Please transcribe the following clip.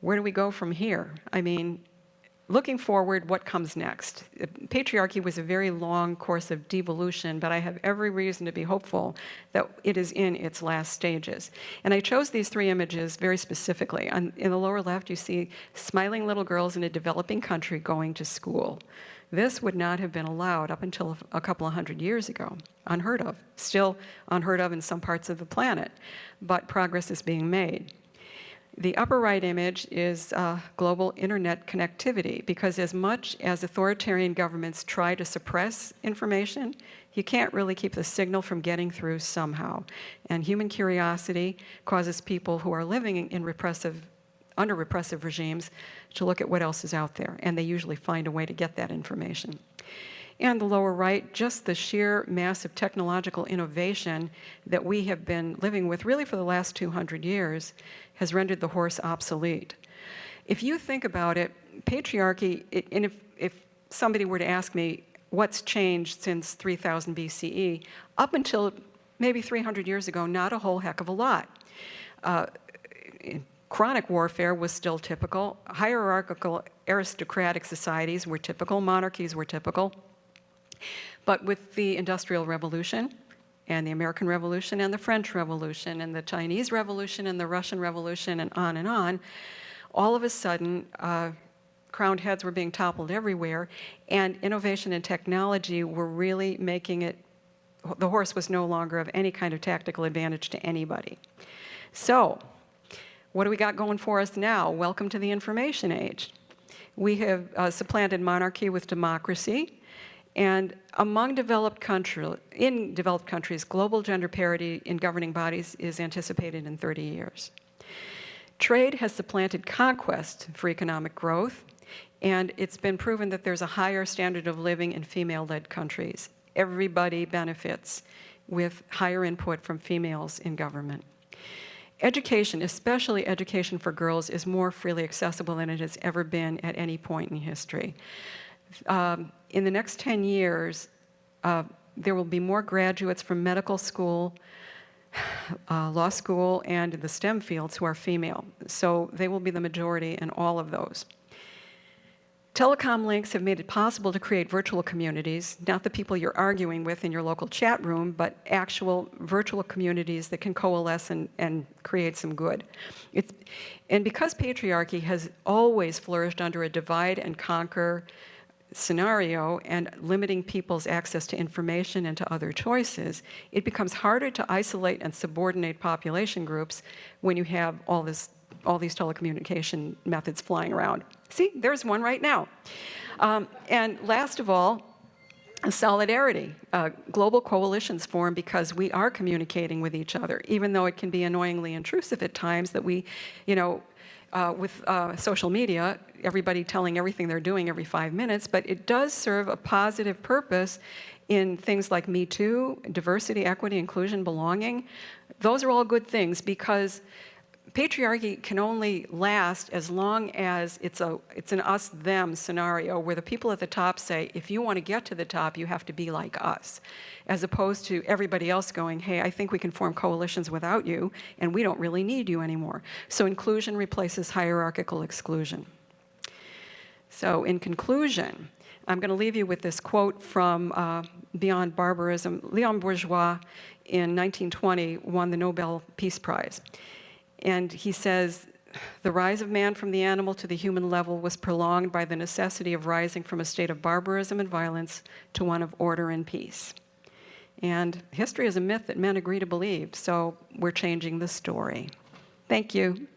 where do we go from here? I mean, looking forward, what comes next? Patriarchy was a very long course of devolution, but I have every reason to be hopeful that it is in its last stages. And I chose these three images very specifically. In the lower left, you see smiling little girls in a developing country going to school. This would not have been allowed up until a couple of hundred years ago. Unheard of. Still unheard of in some parts of the planet, but progress is being made. The upper right image is global internet connectivity, because as much as authoritarian governments try to suppress information, you can't really keep the signal from getting through somehow. And human curiosity causes people who are living in under repressive regimes to look at what else is out there, and they usually find a way to get that information. And the lower right, just the sheer massive technological innovation that we have been living with really for the last 200 years has rendered the horse obsolete. If you think about it, patriarchy, and if somebody were to ask me what's changed since 3000 BCE, up until maybe 300 years ago, not a whole heck of a lot. Chronic warfare was still typical. Hierarchical aristocratic societies were typical. Monarchies were typical. But with the Industrial Revolution and the American Revolution and the French Revolution and the Chinese Revolution and the Russian Revolution and on, all of a sudden, crowned heads were being toppled everywhere, and innovation and technology were really making it, the horse was no longer of any kind of tactical advantage to anybody. So, what do we got going for us now? Welcome to the information age. We have supplanted monarchy with democracy. And in developed countries, global gender parity in governing bodies is anticipated in 30 years. Trade has supplanted conquest for economic growth, and it's been proven that there's a higher standard of living in female-led countries. Everybody benefits with higher input from females in government. Education, especially education for girls, is more freely accessible than it has ever been at any point in history. In the next 10 years, there will be more graduates from medical school, law school, and the STEM fields who are female. So they will be the majority in all of those. Telecom links have made it possible to create virtual communities, not the people you're arguing with in your local chat room, but actual virtual communities that can coalesce and create some good. And because patriarchy has always flourished under a divide and conquer scenario and limiting people's access to information and to other choices, it becomes harder to isolate and subordinate population groups when you have all these telecommunication methods flying around. See, there's one right now. And last of all, solidarity. Global coalitions form because we are communicating with each other, even though it can be annoyingly intrusive at times that we, with social media, everybody telling everything they're doing every 5 minutes, but it does serve a positive purpose in things like Me Too, diversity, equity, inclusion, belonging. Those are all good things because patriarchy can only last as long as it's an us-them scenario where the people at the top say, if you want to get to the top, you have to be like us, as opposed to everybody else going, hey, I think we can form coalitions without you, and we don't really need you anymore. So inclusion replaces hierarchical exclusion. So in conclusion, I'm going to leave you with this quote from Beyond Barbarism. Leon Bourgeois in 1920 won the Nobel Peace Prize. And he says, the rise of man from the animal to the human level was prolonged by the necessity of rising from a state of barbarism and violence to one of order and peace. And history is a myth that men agree to believe, so we're changing the story. Thank you.